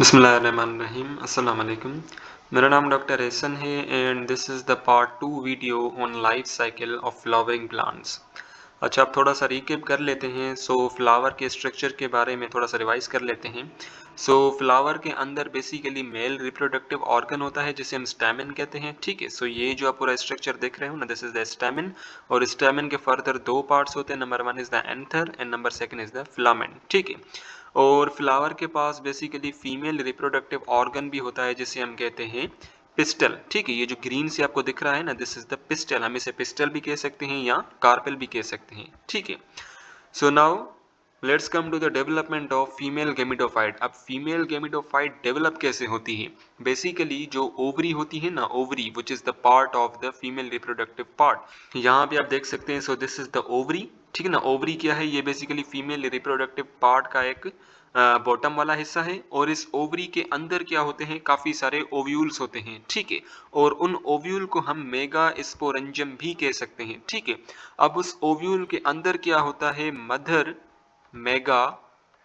बिस्मिल्लाहिर्रहमानिर्रहीम अस्सलाम वालेकुम। मेरा नाम डॉक्टर एहसन है and this is the part 2 video on life cycle of flowering plants. अच्छा, अब थोड़ा सा रिकेप कर लेते हैं। फ्लावर के स्ट्रक्चर के बारे में थोड़ा सा रिवाइज कर लेते हैं। फ्लावर के अंदर बेसिकली मेल रिप्रोडक्टिव ऑर्गन होता है जिसे हम स्टैमेन कहते हैं। ठीक है, ये जो आप पूरा स्ट्रक्चर देख रहे हो ना, दिस इज द स्टैमेन। और स्टैमेन के फर्दर दो पार्ट्स होते हैं, number 1 is the anther and number 2 is the filament. ठीक है, और फ्लावर के पास बेसिकली फीमेल रिप्रोडक्टिव ऑर्गन भी होता है जिसे हम कहते हैं पिस्टल। ठीक है, ये जो ग्रीन से आपको दिख रहा है ना, दिस इज द पिस्टल। हम इसे पिस्टल भी कह सकते हैं या कार्पेल भी कह सकते हैं। ठीक है, now let's come to the development of female gametophyte. अब फीमेल गेमिटोफाइट डेवलप कैसे होती है? बेसिकली जो ओवरी होती है ना, ovary which is the part of the female reproductive part, यहाँ पे आप देख सकते हैं। This is the ovary. ठीक है ना, ओवरी क्या है? ये बेसिकली फीमेल रिप्रोडक्टिव पार्ट का एक बॉटम वाला हिस्सा है। और इस ओवरी के अंदर क्या होते हैं? काफी सारे ओव्यूल्स होते हैं। ठीक है, और उन ओव्यूल को हम मेगा स्पोरेंजियम भी कह सकते हैं। ठीक है, अब उस ओव्यूल के अंदर क्या होता है? मदर मेगा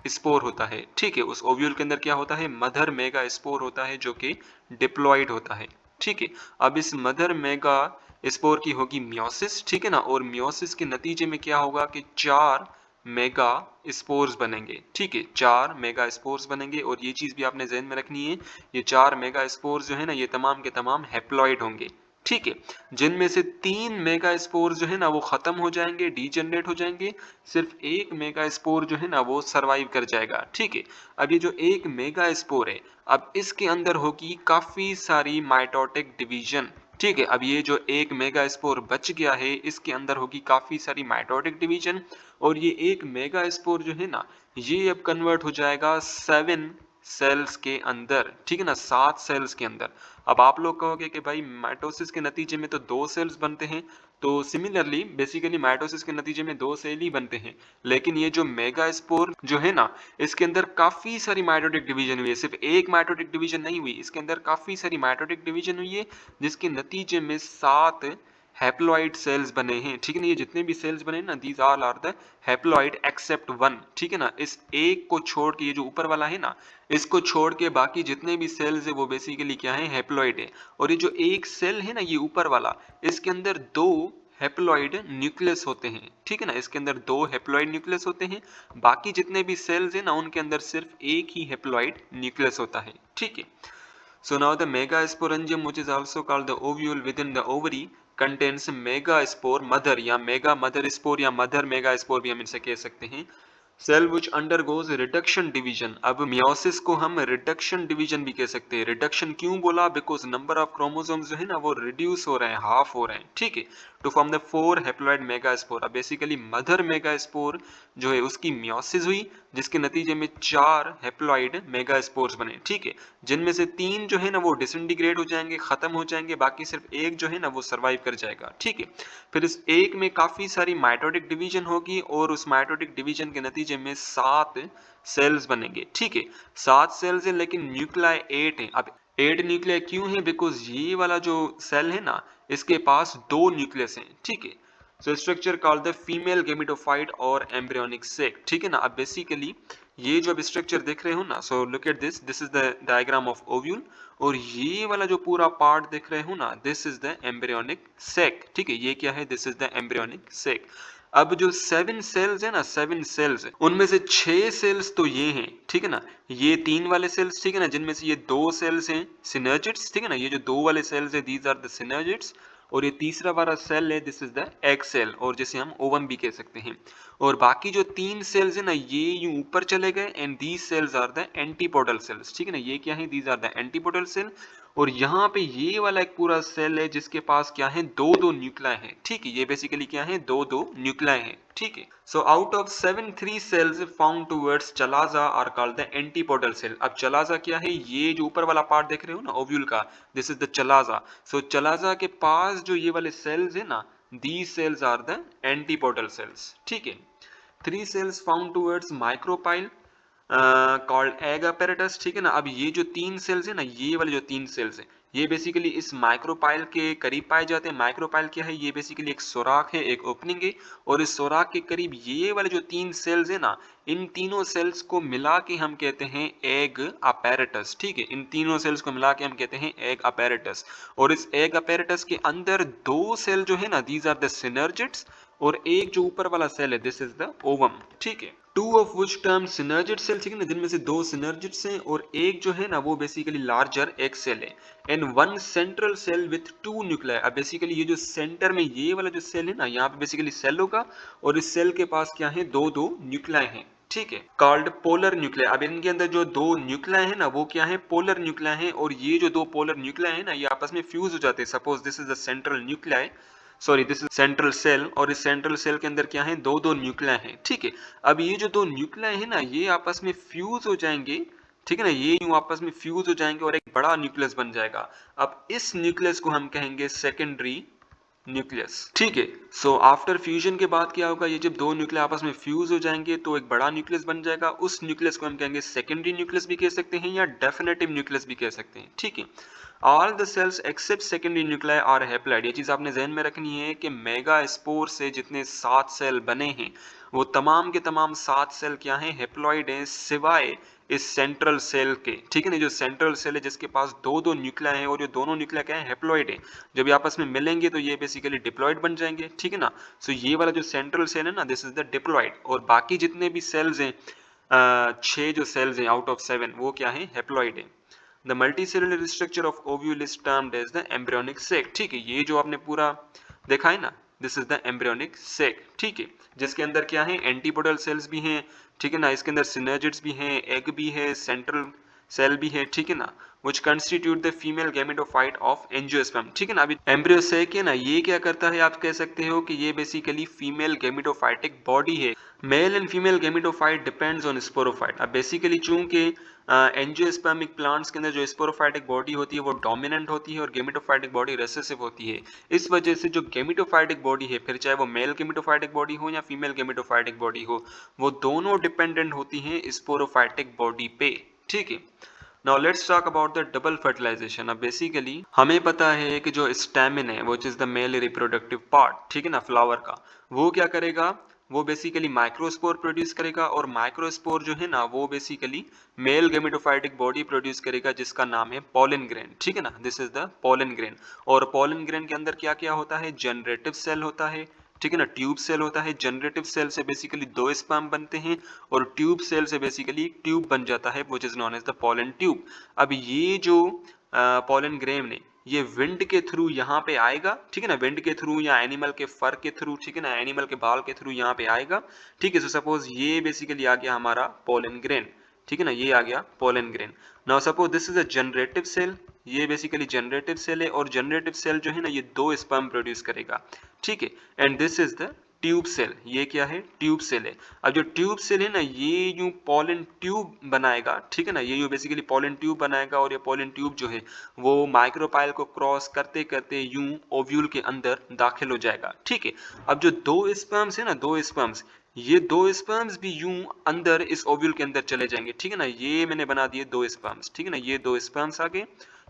स्पोर होता है। ठीक है, उस ओव्यूल के अंदर क्या होता है? मदर मेगा स्पोर होता है जो कि डिप्लॉयड होता है। ठीक है, अब इस मदर मेगा स्पोर की होगी मियोसिस। ठीक है ना, और मियोसिस के नतीजे में क्या होगा कि 4 मेगा स्पोर्स बनेंगे। ठीक है, 4 मेगा स्पोर्स बनेंगे। और ये चीज भी आपने ध्यान में रखनी है, ये 4 मेगा स्पोर्स जो है ना, ये तमाम के तमाम हैप्लॉइड होंगे। ठीक है, जिनमें से 3 मेगा स्पोर जो है ना वो खत्म हो जाएंगे, डीजनरेट हो जाएंगे। सिर्फ एक मेगा स्पोर जो है ना वो सरवाइव कर जाएगा। ठीक है, अब ये जो एक मेगा स्पोर है, अब इसके अंदर होगी काफी सारी माइटोटिक डिवीजन। ठीक है, अब ये जो एक मेगा स्पोर बच गया है, इसके अंदर होगी काफी सारी माइटोटिक डिवीजन। और ये एक मेगा स्पोर जो है ना, ये अब कन्वर्ट हो जाएगा 7 सेल्स के अंदर। ठीक है ना, 7 सेल्स के अंदर। अब आप लोग कहोगे कि भाई माइटोसिस के नतीजे में तो 2 सेल्स बनते हैं। तो सिमिलरली बेसिकली माइटोसिस के नतीजे में 2 सेल ही बनते हैं। लेकिन ये जो मेगा स्पोर जो है ना, इसके अंदर काफी सारी माइटोटिक डिवीजन हुई है। सिर्फ एक माइटोटिक डिवीजन नहीं हुई, इसके अंदर काफी सारी माइटोटिक डिवीजन हुई है, जिसके नतीजे में 7 हैप्लॉइड सेल्स बने हैं। ठीक है ना, ये जितने भी सेल्स बने ना, these all are the haploid except one. ठीक है ना, इस एक को छोड़ के, ये जो ऊपर वाला है ना, इसको छोड़ के बाकी जितने भी सेल्स है वो बेसिकली क्या है? हैप्लॉइड है। और ये जो एक सेल है ना, ये ऊपर वाला, इसके अंदर 2 हैप्लॉइड न्यूक्लियस होते हैं। ठीक है ना, इसके अंदर 2 हैप्लॉइड न्यूक्लियस होते हैं। बाकी जितने भी सेल्स है ना, उनके अंदर सिर्फ एक ही हैप्लॉइड न्यूक्लियस होता है। ठीक है, so now the megasporangium, which is also called the ovule within the ovary, contains megaspore mother या mega mother spore या mother megaspore भी हम इसे कह सकते हैं। Cell which undergoes reduction division. अब मियोसिस को हम रिडक्शन डिवीजन भी कह सकते हैं। रिडक्शन क्यों बोला? बिकॉज नंबर ऑफ क्रोमोसोम्स जो है ना वो रिड्यूस हो रहे हैं, हाफ हो रहे हैं। ठीक है, to form the 4 haploid megaspore. अब बेसिकली मदर मेगास्पोर जो है उसकी मियोसिस हुई, जिसके नतीजे में 4 हैप्लॉइड मेगास्पोर्स बने। ठीक है, जिनमें से 3 जो है ना वो डिसइंटीग्रेट हो जाएंगे, खत्म हो जाएंगे, बाकी सिर्फ एक जो है ना वो सर्वाइव कर जाएगा। ठीक है, फिर इस एक में काफी सारी माइटोटिक डिवीजन होगी, और उस माइटोटिक डिवीजन के नतीजे में 7 सेल्स बनेंगे। ठीक है, 7 सेल्स है, लेकिन न्यूक्लियाई 8 है। अब 8 न्यूक्लियाई क्यों है? बिकॉज ये वाला जो सेल है ना, इसके पास 2 न्यूक्लियस हैं। ठीक है, structure called the female gametophyte और एम्ब्रियोनिक सेक। ठीक है ना, अब बेसिकली ये जो अब स्ट्रक्चर देख रहे हो ना, look at this, this is the diagram of ovule. और ये वाला जो पूरा पार्ट देख रहे हो ना, this is the embryonic sac. ठीक है, ये क्या है? दिस इज द एम्ब्रियोनिक सेक। अब जो 7 सेल्स है ना, 7 सेल्स, उनमें से 6 सेल्स तो ये हैं। ठीक है ना, ये 3 वाले सेल्स, ठीक है ना, जिनमें से ये 2 सेल्स हैं सिनर्जिड्स। ठीक है ना, ये जो 2 वाले सेल्स है, दीज आर द सिनर्जिड्स। और ये तीसरा वाला सेल है, this is the egg cell, और जिसे हम ओवम भी कह सकते हैं। और बाकी जो 3 सेल्स है ना, ये यूं ऊपर चले गए, and these cells are the antipodal cells. ठीक है ना, ये क्या है? These are the antipodal cell. और यहाँ पे ये वाला एक पूरा सेल है जिसके पास क्या है? 2-2 न्यूक्लियाई है। ठीक है, ये बेसिकली क्या है? 2-2 न्यूक्लियाई है। ठीक है, so out of 7 3 cells found towards chalaza are called the antipodal cell. अब चलाजा क्या है? ये जो ऊपर वाला पार्ट देख रहे हो ना ओव्यूल का, this is the chalaza. Chalaza के पास जो ये वाले सेल्स है ना, these cells are the antipodal cells. ठीक है, 3 cells found towards micropyle called egg apparatus, ठीक है ना। अब ये जो 3 सेल्स है ना, ये वाले जो 3 सेल्स है, ये बेसिकली इस माइक्रोपाइल के करीब पाए जाते हैं। माइक्रोपाइल क्या है, ये बेसिकली एक सुराख है, एक ओपनिंग है, और इस सुराख के करीब ये वाले जो 3 सेल्स है ना, इन तीनों सेल्स को मिला के हम कहते हैं एग apparatus, ठीक है। इन तीनों सेल्स को मिला के हम कहते हैं एग apparatus। और इस एग apparatus के अंदर 2 सेल जो है ना, दीज आर द सिनर्जिड्स, और एक जो ऊपर वाला सेल है, दिस इज द ओवम, ठीक है। Two of which term synergid cell, ठीक है ना, जिनमें से 2 सिनर्जिड्स हैं, और एक जो है ना वो बेसिकली लार्जर एक सेल है। And one central cell with 2 nuclei. अब बेसिकली ये जो सेंटर में ये वाला जो सेल है ना, यहाँ पे बेसिकली सेल होगा, और इस सेल के पास क्या है, दो दो न्यूक्लियाई हैं, ठीक है, कॉल्ड पोलर न्यूक्लियाई। अब इनके अंदर जो 2 न्यूक्लियाई है ना, वो क्या है, पोलर न्यूक्लियाई है, और ये जो 2 पोलर न्यूक्लियाई है ना, ये आपस में फ्यूज हो जाते हैं। Suppose this is the central nuclei, sorry this is central cell, और इस सेंट्रल सेल के अंदर क्या है, दो दो न्यूक्लियाई हैं, ठीक है। अब ये जो 2 न्यूक्लियाई है ना, ये आपस में फ्यूज हो जाएंगे, ठीक है ना, ये यूं आपस में फ्यूज हो जाएंगे और एक बड़ा न्यूक्लियस बन जाएगा। अब इस न्यूक्लियस को हम कहेंगे सेकेंडरी न्यूक्लियस, ठीक है। सो आफ्टर फ्यूजन के बाद क्या होगा, ये जब 2 न्यूक्लियस आपस में फ्यूज हो जाएंगे तो एक बड़ा न्यूक्लियस बन जाएगा। उस न्यूक्लियस को हम कहेंगे सेकेंडरी न्यूक्लियस भी कह सकते हैं, या डेफिनेटिव न्यूक्लियस भी कह सकते हैं, ठीक है। All the cells except secondary nuclei are haploid. ये चीज आपने ध्यान में रखनी है कि मेगा स्पोर से जितने 7 सेल बने हैं, वो तमाम के तमाम 7 सेल क्या हैं, हैप्लॉइड हैं, सिवाय इस सेंट्रल सेल के, ठीक है ना। जो सेंट्रल सेल है जिसके पास दो दो न्यूक्लियाई हैं, और ये दोनों न्यूक्लियाई क्या है, हैप्लॉइड है। जब ये आपस में मिलेंगे तो ये बेसिकली डिप्लॉइड बन जाएंगे, ठीक है ना। सो ये वाला जो सेंट्रल सेल है ना, दिस इज द डिप्लॉइड, और बाकी जितने भी सेल्स हैं, 6 जो सेल्स हैं आउट ऑफ 7, वो क्या है, हैप्लॉइड है। The multicellular structure of ovule is termed as the embryonic sac, ठीक है। ये जो आपने पूरा देखा है ना, this is the embryonic sac, ठीक है, जिसके अंदर क्या है, एंटीपोडल सेल्स भी हैं, ठीक है ना, इसके अंदर सिनर्जिड्स भी हैं, एग भी है, सेंट्रल सेल भी है, ठीक है ना, which constitute the female gametophyte of angiosperm, ठीक है ना। अभी एम्ब्रियो सेक है ना, ये क्या करता है, आप कह सकते हो कि ये बेसिकली फीमेल गैमेटोफाइटिक बॉडी है। Male and female gametophyte depends on sporophyte. अब बेसिकली चूंकि एंजियोस्पर्मिक प्लांट्स के अंदर जो स्पोरोफाइटिक बॉडी होती है वो डोमिनेंट होती है, और गेमेटोफाइटिक बॉडी रेसेसिव होती है। इस वजह से जो गेमेटोफाइटिक बॉडी है, फिर चाहे वो मेल गेमेटोफाइटिक बॉडी हो या फीमेल गेमेटोफाइटिक बॉडी हो, वो दोनों डिपेंडेंट होती हैं स्पोरोफाइटिक बॉडी पे, ठीक है। Now let's talk about the double fertilisation. अब बेसिकली हमें पता है कि जो स्टैमिन है, which is the male reproductive part, ठीक है ना, फ्लावर का, वो क्या करेगा, वो बेसिकली माइक्रोस्पोर प्रोड्यूस करेगा, और माइक्रोस्पोर जो है ना, वो basically mail gametophytic body produce करेगा, जिसका नाम है पोलन ग्रेन, ठीक है ना, this is the pollen grain. और पोलन ग्रेन के अंदर क्या क्या होता है, जनरेटिव सेल होता है, ठीक है ना, ट्यूब सेल होता है। जनरेटिव सेल से बेसिकली 2 स्पर्म बनते हैं, और ट्यूब सेल से बेसिकली एक ट्यूब बन जाता है, which is known as the pollen tube. अब ये जो पोलन ग्रेन ने, ये विंड के थ्रू यहाँ पे आएगा, ठीक है ना, विंड के थ्रू या एनिमल के फर के थ्रू, ठीक है ना, एनिमल के बाल के थ्रू यहाँ पे आएगा, ठीक है। सो सपोज ये बेसिकली आ गया हमारा पोलन ग्रेन, ठीक है ना, ये आ गया pollen grain. Now suppose this is a generative cell, ये बेसिकली जनरेटिव सेल है, और जनरेटिव सेल जो है ना, ये 2 स्पर्म प्रोड्यूस करेगा, ठीक है। And this is the tube cell, ये क्या है, ट्यूब सेल है। अब जो ट्यूब सेल है ना, ये यूं पोलन ट्यूब बनाएगा, ठीक है ना, ये यूं बेसिकली पोलन ट्यूब बनाएगा, और ये पोलन ट्यूब जो है वो माइक्रोपाइल को क्रॉस करते करते यूं ओव्यूल के अंदर दाखिल हो जाएगा, ठीक है। अब जो 2 स्पर्म्स है ना, 2 स्पर्म्स, ये 2 स्पर्म्स भी यूं अंदर इस ओव्यूल के अंदर चले जाएंगे, ठीक है ना। ये मैंने बना दिए 2 स्पर्म्स, ठीक है ना, ये 2 स्पर्म्स आ गए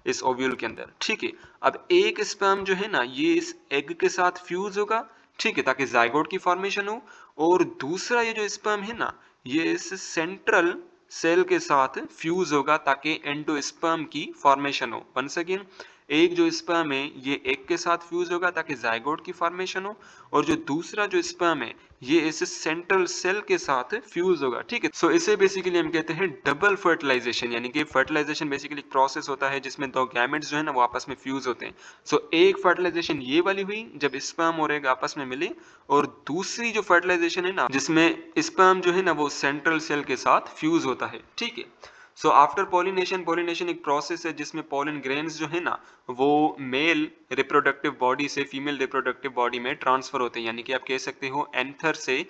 इस ओव्यूल के अंदर, ठीक है। अब एक स्पर्म जो है ना, ये इस एग के साथ फ्यूज होगा, ठीक है, ताकि जाइगोट की फॉर्मेशन हो, और दूसरा ये जो स्पर्म है ना, ये इस सेंट्रल सेल के साथ फ्यूज होगा ताकि एंडोस्पर्म की फॉर्मेशन हो। वंस अगेन, एक जो स्पर्म है ये एग के साथ फ्यूज होगा ताकि जाइगोट की फॉर्मेशन हो, और जो दूसरा जो स्पर्म है ये इस सेंट्रल सेल के साथ फ्यूज होगा, ठीक है। सो इसे बेसिकली हम कहते हैं डबल फर्टिलाइजेशन, यानी कि फर्टिलाइजेशन बेसिकली प्रोसेस होता है जिसमें 2 गैमेट्स जो है ना, वो आपस में फ्यूज होते हैं। सो एक फर्टिलाइजेशन ये वाली हुई जब स्पर्म और एग आपस में मिले, और दूसरी जो फर्टिलाइजेशन है ना, जिसमें स्पर्म जो है ना वो सेंट्रल सेल के साथ फ्यूज होता है, ठीक है। सो आफ्टर पॉलिनेशन, पॉलिनेशन एक प्रोसेस है जिसमें पॉलन ग्रेन्स जो है ना, वो मेल रिप्रोडक्टिव बॉडी से फीमेल रिप्रोडक्टिव बॉडी में ट्रांसफर होते हैं, यानी कि आप कह सकते हो एंथर से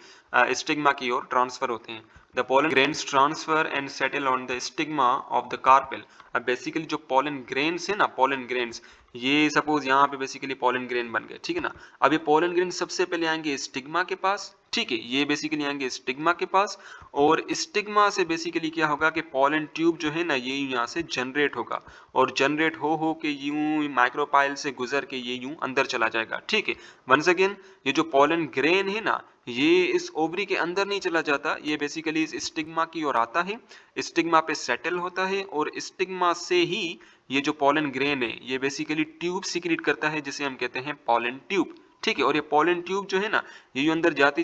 स्टिग्मा की ओर ट्रांसफर होते हैं। The pollen grains transfer and settle on the stigma of the carpel। अब बेसिकली जो pollen grains है ना, pollen grains, ये सपोज यहाँ पे बेसिकली pollen grain बन गए, ठीक है ना। अब ये pollen grain सबसे पहले आएंगे स्टिग्मा के पास, ठीक है, ये बेसिकली आएंगे स्टिग्मा के पास, और स्टिग्मा से बेसिकली क्या होगा कि पॉलन ट्यूब जो है ना ये यहाँ से जनरेट होगा, और जनरेट हो के यूं माइक्रोपाइल से गुजर के ये यूं अंदर चला जाएगा। ठीक है, वंस अगेन ये जो पॉलन ग्रेन है ना ये इस ओवरी के अंदर नहीं चला जाता, ये बेसिकली इस स्टिग्मा की ओर आता है, स्टिग्मा पे सेटल होता है, और स्टिग्मा से ही ये जो पॉलन ग्रेन है ये बेसिकली ट्यूब सीक्रेट करता है जिसे हम कहते हैं पॉलन ट्यूब। ठीक है, और ये पॉलन ट्यूब जो है ना ये अंदर जाती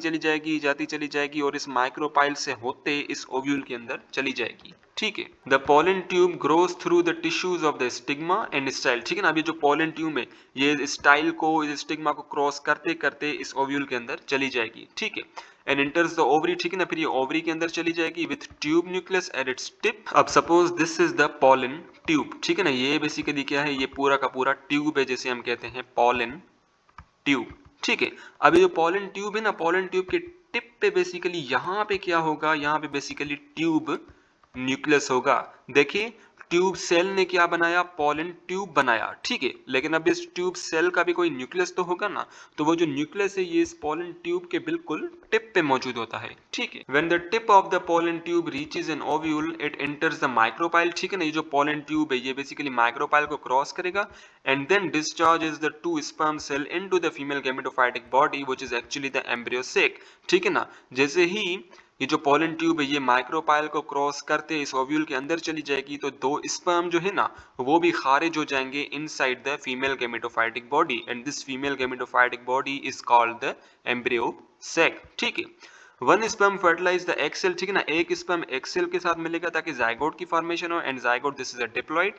चली जाएगी और इस माइक्रोपाइल से होते इस ओव्यूल के अंदर चली जाएगी। ठीक है, the pollen tube grows through the tissues of the stigma and style. ठीक है ना, अभी जो पॉलन ट्यूब है ये स्टाइल को, इस स्टिग्मा को क्रॉस करते करते इस ओव्यूल के अंदर चली जाएगी। ठीक है, एंड एंटर्स द ओवरी। ठीक है ना, फिर ये ओवरी के अंदर चली जाएगी with tube nucleus at its tip. अब suppose this is the pollen tube. ठीक है ना, ये बेसिकली क्या है, ये पूरा का पूरा ट्यूब है जिसे हम कहते हैं पॉलन ट्यूब। ठीक है, अभी जो पॉलन ट्यूब है ना, पॉलन ट्यूब के टिप पे बेसिकली यहाँ पे क्या होगा, यहाँ पे बेसिकली ट्यूब न्यूक्लियस होगा। देखिए ट्यूब सेल ने क्या बनाया, पॉलन ट्यूब बनाया। ठीक है, लेकिन अब इस ट्यूब सेल का भी कोई न्यूक्लियस तो होगा ना, तो वो जो न्यूक्लियस है ये इस पॉलन ट्यूब के बिल्कुल टिप पे मौजूद होता है। ठीक है, when the tip of the pollen tube reaches an ovule it enters the micropyle. ठीक है ना, ये जो पॉलन ट्यूब है ये बेसिकली माइक्रोपाइल को क्रॉस करेगा and then discharges the two sperm cell into the female gametophytic body which is actually the embryo sac. ठीक है ना, जैसे ही ये जो पॉलन ट्यूब है ये माइक्रोपाइल को क्रॉस करते इस ओव्यूल के अंदर चली जाएगी तो दो स्पर्म जो है ना वो भी खारिज हो जाएंगे inside the female gametophytic body, and this female gametophytic body is called the embryo sac. ठीक है, one sperm fertilise the egg cell. ठीक है ना, एक स्पर्म एग सेल के साथ मिलेगा ताकि जाइगोट की फॉर्मेशन हो, and zygote this is a diploid,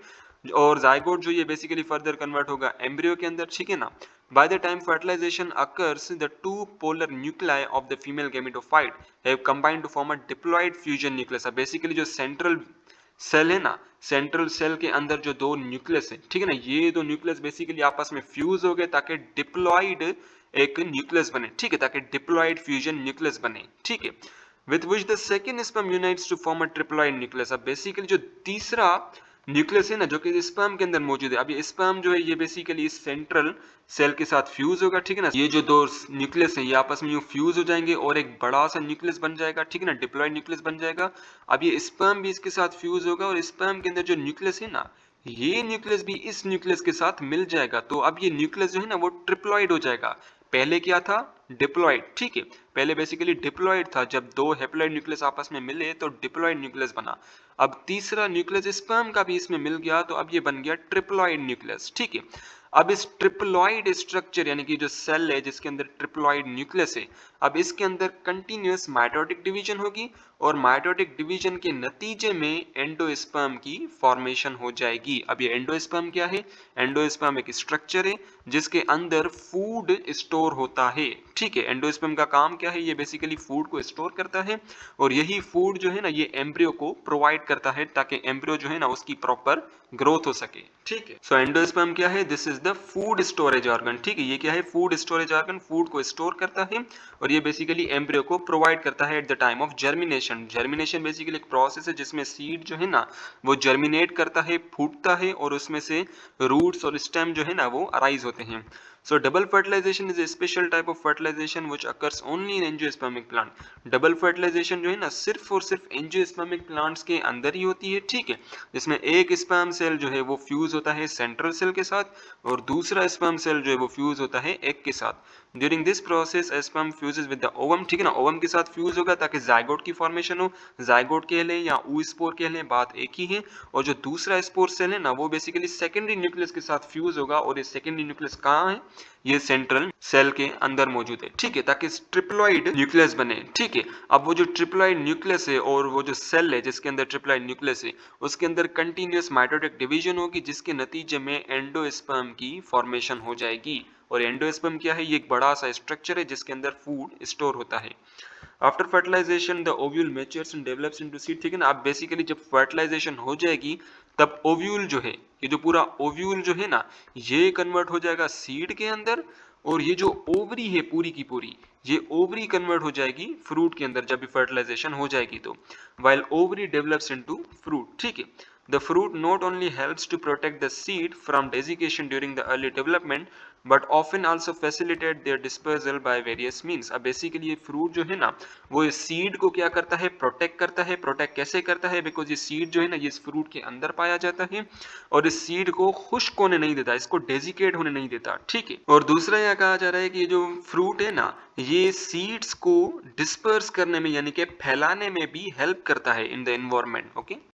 और जाइगोट जो ये बेसिकली फर्दर कन्वर्ट होगा एम्ब्रियो के अंदर। ठीक है ना, by the time fertilization occurs the two polar nuclei of the female gametophyte have combined to form a diploid fusion nucleus। अब बेसिकली जो सेंट्रल सेल है ना, सेंट्रल सेल के अंदर जो दो न्यूक्लियस है, ठीक है ना, ये दो न्यूक्लियस बेसिकली आपस में फ्यूज हो गए ताकि डिप्लॉइड एक न्यूक्लियस बने। ठीक है, ताकि डिप्लॉइड फ्यूजन न्यूक्लियस बने। ठीक है, with which the second sperm unites to form a triploid nucleus। अब बेसिकली जो तीसरा न्यूक्लियस है ना जो कि स्पर्म के अंदर मौजूद है, अब ये स्पर्म जो है ये बेसिकली इस सेंट्रल सेल के साथ फ्यूज होगा। ठीक है ना, ये जो दो न्यूक्लियस है ये आपस में यूं फ्यूज हो जाएंगे और एक बड़ा सा न्यूक्लियस बन जाएगा। ठीक है ना, डिप्लॉइड न्यूक्लियस बन जाएगा। अब ये स्पर्म भी इसके साथ फ्यूज होगा और स्पर्म के अंदर जो न्यूक्लियस है ना ये न्यूक्लियस भी इस न्यूक्लियस के साथ मिल जाएगा, तो अब ये न्यूक्लियस जो है ना वो ट्रिप्लॉइड हो जाएगा। पहले क्या था, डिप्लॉइड। ठीक है, पहले बेसिकली डिप्लॉइड था, जब दो हेप्लॉइड न्यूक्लियस आपस में मिले तो डिप्लॉइड न्यूक्लियस बना। अब तीसरा न्यूक्लियस स्पर्म का भी इसमें मिल गया तो अब ये बन गया ट्रिप्लॉइड न्यूक्लियस। ठीक है, अब इस ट्रिप्लॉइड स्ट्रक्चर यानी कि जो सेल है जिसके अंदर ट्रिप्लॉइड न्यूक्लियस है, अब इसके अंदर कंटिन्यूअस माइटोटिक डिवीजन होगी और माइटोटिक डिवीजन के नतीजे में एंडोस्पर्म की फॉर्मेशन हो जाएगी। अब ये एंडोस्पर्म क्या है, एंडोस्पर्म एक स्ट्रक्चर है जिसके अंदर फूड स्टोर होता है। ठीक है, एंडोस्पर्म का काम क्या है, ये बेसिकली फूड को स्टोर करता है और यही फूड जो है ना ये एम्ब्रियो को प्रोवाइड करता है ताकि एम्ब्रियो जो है ना उसकी प्रॉपर ग्रोथ हो सके। ठीक है, सो एंडोस्पर्म क्या है, this is the food storage organ. ठीक है, ये क्या है, फूड स्टोरेज ऑर्गन, फूड को स्टोर करता है और ये बेसिकली एम्ब्रियो को प्रोवाइड करता है at the time of germination. Germination basically एक प्रोसेस है जिसमें सीड जो है ना वो जर्मिनेट करता है, फूटता है और उसमें से रूट्स और स्टेम जो है ना वो अराइज होते हैं। So double fertilization is a special type of fertilization which occurs only in angiospermic plant। Double fertilisation जो है ना सिर्फ और सिर्फ एंजियोस्पर्मिक प्लांट्स के अंदर ही होती है। ठीक है, जिसमें एक स्पर्म सेल जो है वो फ्यूज होता है सेंट्रल सेल के साथ और दूसरा स्पर्म सेल जो है वो फ्यूज होता है एग के साथ। During this process sperm fuses with the ovum. ठीक है ना, ओवम के साथ फ्यूज होगा ताकि जाइगोट की फॉर्मेशन हो, जाइगोट कह लें या oospore कह लें, बात एक ही है। और जो दूसरा स्पोर सेल है ना वो बेसिकली सेकेंडरी न्यूक्लियस के साथ फ्यूज होगा और ये सेकेंडरी न्यूक्लियस कहाँ है, ये सेंट्रल सेल के अंदर मौजूद है। ठीक है, ताकि ट्रिप्लॉइड न्यूक्लियस बने। ठीक है, अब वो जो ट्रिप्लॉइड न्यूक्लियस है और वो जो सेल है जिसके अंदर ट्रिप्लॉइड न्यूक्लियस है उसके अंदर कंटिन्यूअस माइटोटिक डिवीजन होगी जिसके नतीजे में एंडोस्पर्म की फॉर्मेशन हो जाएगी। और एंडोस्पर्म क्या है, ये एक बड़ा सा स्ट्रक्चर है जिसके अंदर फूड स्टोर होता है। After fertilisation the ovule matures and develops into seed. ठीक है ना, अब बेसिकली जब फर्टिलाइजेशन हो जाएगी तब ओव्यूल जो है, ये जो पूरा ओव्यूल जो है ना ये कन्वर्ट हो जाएगा सीड के अंदर और ये जो ओवरी है पूरी की पूरी ये ओवरी कन्वर्ट हो जाएगी फ्रूट के अंदर जब भी फर्टिलाइजेशन हो जाएगी तो, while ovary develops into fruit. ठीक है, The fruit not only helps to protect the seed from desiccation during the early development but often also facilitate their dispersal by various means. अब बेसिकली ये fruit जो है ना वो इस seed को क्या करता है, प्रोटेक्ट करता है। प्रोटेक्ट कैसे करता है, बिकॉज ये सीड जो है ना ये इस फ्रूट के अंदर पाया जाता है और इस सीड को खुश्क होने नहीं देता, इसको डेजिकेट होने नहीं देता, ठीक है। और दूसरा यहाँ कहा जा रहा है कि ये जो फ्रूट है ना ये सीड्स को डिस्पर्स करने में यानी कि फैलाने में भी हेल्प करता है इन द एनवायरमेंट, ओके।